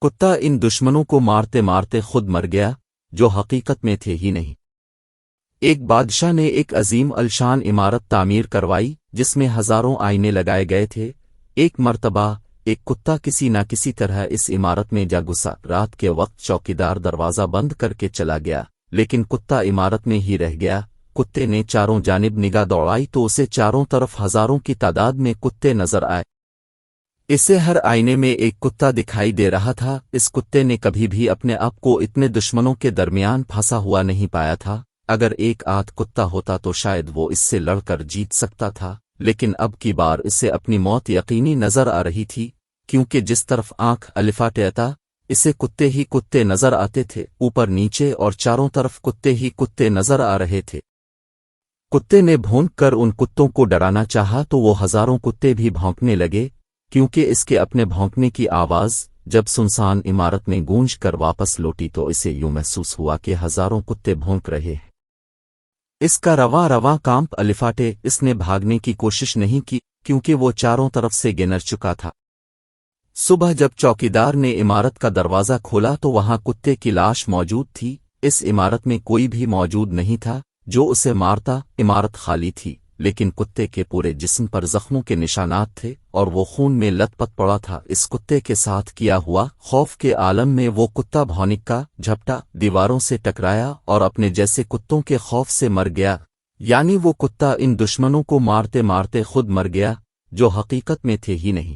کتا ان دشمنوں کو مارتے مارتے خود مر گیا جو حقیقت میں تھے ہی نہیں۔ ایک بادشاہ نے ایک عظیم الشان عمارت تعمیر کروائی جس میں ہزاروں آئینے لگائے گئے تھے۔ ایک مرتبہ ایک کتا کسی نہ کسی طرح اس عمارت میں جا گھسا۔ رات کے وقت چوکیدار دروازہ بند کر کے چلا گیا، لیکن کتا عمارت میں ہی رہ گیا۔ کتے نے چاروں جانب نگاہ دوڑائی تو اسے چاروں طرف ہزاروں کی تعداد میں کتے نظر آئے۔ اسے ہر آئینے میں ایک کتا دکھائی دے رہا تھا۔ اس کتے نے کبھی بھی اپنے آپ کو اتنے دشمنوں کے درمیان پھنسا ہوا نہیں پایا تھا۔ اگر ایک آدھ کتا ہوتا تو شاید وہ اس سے لڑ کر جیت سکتا تھا، لیکن اب کی بار اسے اپنی موت یقینی نظر آ رہی تھی، کیونکہ جس طرف آنکھ الفاٹتا اسے کتے ہی کتے نظر آتے تھے، اوپر نیچے اور چاروں طرف کتے ہی کتے نظر آ رہے تھے۔ کتے نے بھونک کر ان کتوں کو ڈرانا چاہا تو وہ ہزاروں کتے بھی بھونکنے لگے، کیونکہ اس کے اپنے بھونکنے کی آواز جب سنسان عمارت میں گونج کر واپس لوٹی تو اسے یوں محسوس ہوا کہ ہزاروں کتے بھونک رہے ہیں۔ اس کا رواں رواں کانپ الفاٹے۔ اس نے بھاگنے کی کوشش نہیں کی کیونکہ وہ چاروں طرف سے گنر چکا تھا۔ صبح جب چوکیدار نے عمارت کا دروازہ کھولا تو وہاں کتے کی لاش موجود تھی۔ اس عمارت میں کوئی بھی موجود نہیں تھا جو اسے مارتا۔ عمارت خالی تھی، لیکن کتے کے پورے جسم پر زخموں کے نشانات تھے اور وہ خون میں لت پت پڑا تھا۔ اس کتے کے ساتھ کیا ہوا خوف کے عالم میں وہ کتا بھونکا، جھپٹا، دیواروں سے ٹکرایا اور اپنے جیسے کتوں کے خوف سے مر گیا۔ یعنی وہ کتا ان دشمنوں کو مارتے مارتے خود مر گیا جو حقیقت میں تھے ہی نہیں۔